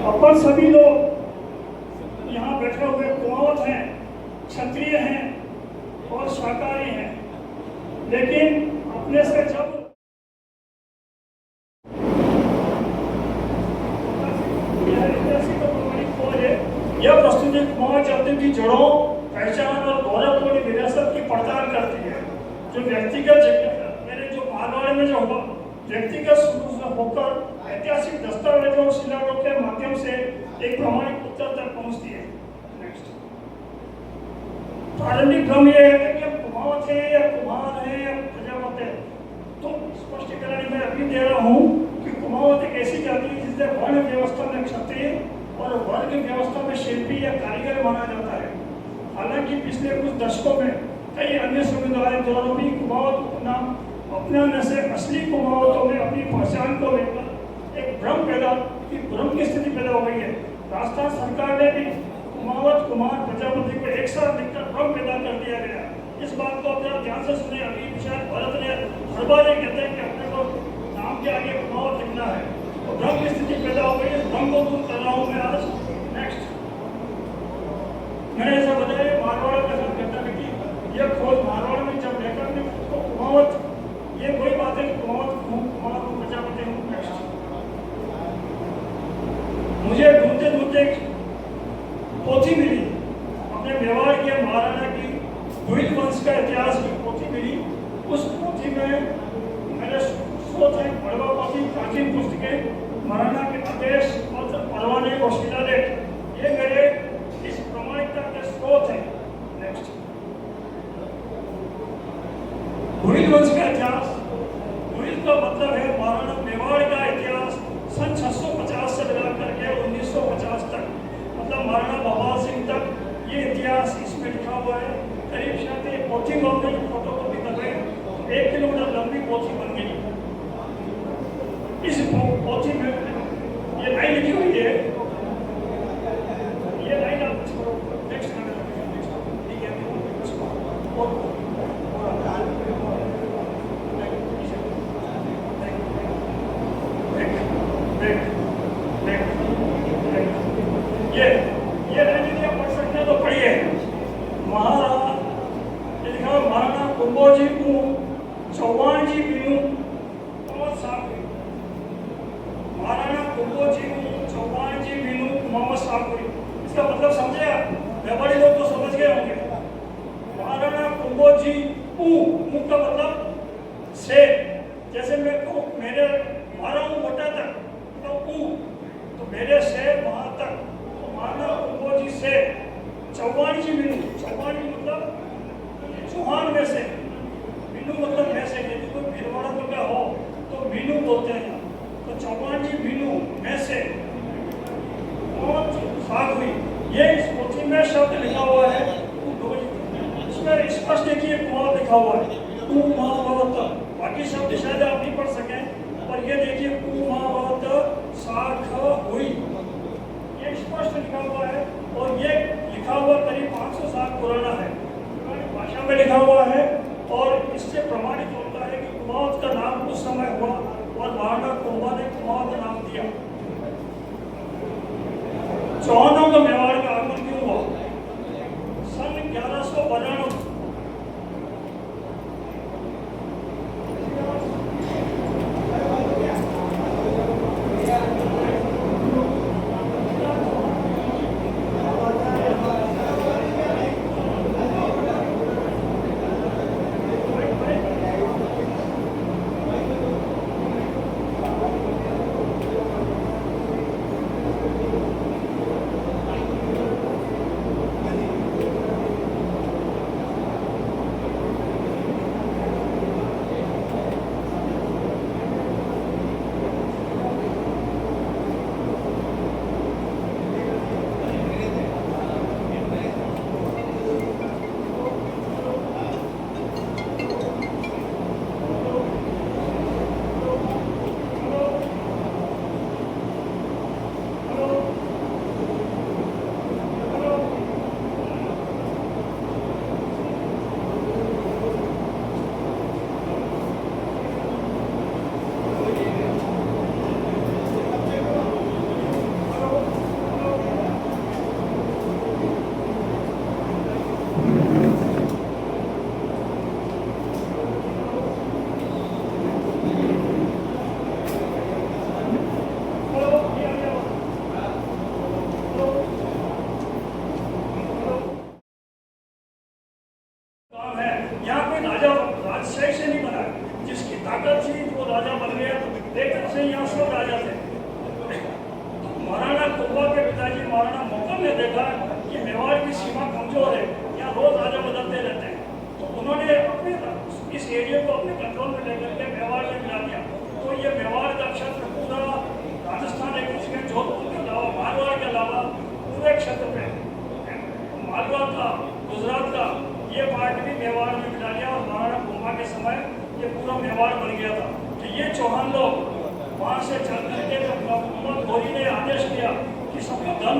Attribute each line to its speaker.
Speaker 1: अपन सभी लोग यहाँ बैठे हुए कुमावत हैं, क्षत्रिय हैं और शाकाहारी हैं, लेकिन अपने से जब यह प्रस्तुति कुमावत जाति की जड़ों, पहचान और गौरवपूर्ण विरासत की पड़ताल करती है, जो व्यक्तिगत मेरे जो मारवाड़ में जो हुआ व्यक्तिगत शुरू से होकर ऐतिहासिक दस्तावेजों और शिलालेखों के माध्यम से एक प्रामाणिक उत्तर तक पहुंचती है। नेक्स्ट, प्रारंभिक क्रम यह है कि कुमावत है या कुमार है या प्रजापत है, तो स्पष्टीकरण मैं अभी दे रहा हूँ कि कुमावत एक ऐसी जाति है जिसे वर्ण व्यवस्था में क्षत्रिय और वर्ग व्यवस्था में शिल्पी या कारीगर माना जाता है। हालांकि पिछले कुछ दशकों में कई अन्य समुदायों द्वारा भी कुमावत उपनाम अपनाने से असली कुमावतों में अपनी पहचान को लेकर एक भ्रम की स्थिति पैदा हो गई है। राजस्थान सरकार ने भी कुमावत कुमार प्रजापति को एक साथ लिखकर भ्रम पैदा कर दिया गया। इस बात को आप ध्यान से सुने। अभी शायद भारत ने हर बार ये कहते हैं कि अपने को नाम के आगे कुमावत लिखना है, तो भ्रम की स्थिति पैदा हो गई है। भ्रम को दूर कर रहा हूँ मैं आज। नेक्स्ट, मैंने ऐसा बताया मारवाड़ के साथ घटना घटी। यह खोज मारवाड़ में जब लेकर ने खुद को कुमावत, ये कोई बात है कि कुमावत हूँ, कुमार हूँ, प्रजापति हूँ। नेक्स्ट, मुझे ढूंढते ढूंढते पोथी मिली, अपने व्यवहार के महाराणा की भुइल वंश का इतिहास की पोथी मिली। उस पोथी में मेरे स्रोत है बड़वा पोथी, प्राचीन पुस्तकें, महाराणा के आदेश और परवाने और शिलालेख, ये मेरे इस प्रामाणिकता के स्रोत हैं। नेक्स्ट, भुइल वंश का इतिहास, भुइल का मतलब है महाराणा मेवाड़ का इतिहास सन 650 से मिलाकर के 1950 तक, मतलब महाराणा भवाल सिंह तक ये इतिहास इसमें लिखा हुआ है। करीब शायद ये पोथी बन गई, फोटो कॉपी कर रहे हैं, 1 किलोमीटर लंबी पोथी बन गई। इस पोथी में ये लाइन लिखी हुई है, ये लाइन आप छोड़ो। नेक्स्ट, ठीक है, ये लाइन यदि आप पढ़ सकते हैं तो पढ़िए। महाराणा कुंभोजी को चौहान जी बिनु मोहम्मद साहब, महाराणा कुंभोजी को चौहान जी बिनु मोहम्मद साहब। इसका मतलब समझे आप? व्यापारी लोग तो समझ गए होंगे। महाराणा कुंभोजी ऊ का मतलब से, जैसे मैं कहूँ मेरे मारा हूँ मोटा तक तो ऊ, तो मेरे से वहां तक, तो महाराणा कुंभोजी से चौहान जी बिनु, चौहान जी मतलब चौहान में से, बिनु मतलब में से। यदि कोई भीलवाड़ा तो क्या हो तो बिनु बोलते हैं, तो चौहान जी बिनु में से साग हुई। ये इस पोथी में शब्द लिखा हुआ है, इसमें स्पष्ट देखिए कुमार लिखा हुआ है, कुमावत। बाकी शब्द शायद आप नहीं पढ़ सके, पर ये देखिए कुमावत साख हुई, ये स्पष्ट लिखा हुआ है। और ये लिखा हुआ करीब 500 साल पुराना है, भाषा में लिखा हुआ है। और इससे प्रमाणित होता है कि कुमावत का नाम उस समय हुआ और महाराणा कुंभा ने कुमावत नाम दिया। चौहानों का मेवाड़ का आगमन क्यों हुआ? सन 1192। महाराणा मोगल ने देखा कि मेवाड़ की सीमा कमजोर है, यहाँ रोज राजा बदलते रहते हैं, तो उन्होंने अपने इस एरिया को अपने कंट्रोल में लेकर के मेवाड़ में मिला दिया। तो ये मेवाड़ का क्षेत्र पूरा राजस्थान एक उसके जोधपुर के अलावा मारवाड़ के अलावा पूरे क्षेत्र में मालवा का, गुजरात का ये पार्ट भी मेवाड़ में मिला लिया और महाराणा कुंभा के समय ये पूरा मेवाड़ बन गया था। तो ये चौहान लोग वहाँ से चल करके जब मोहम्मद घोरी ने आदेश किया कि सबको धन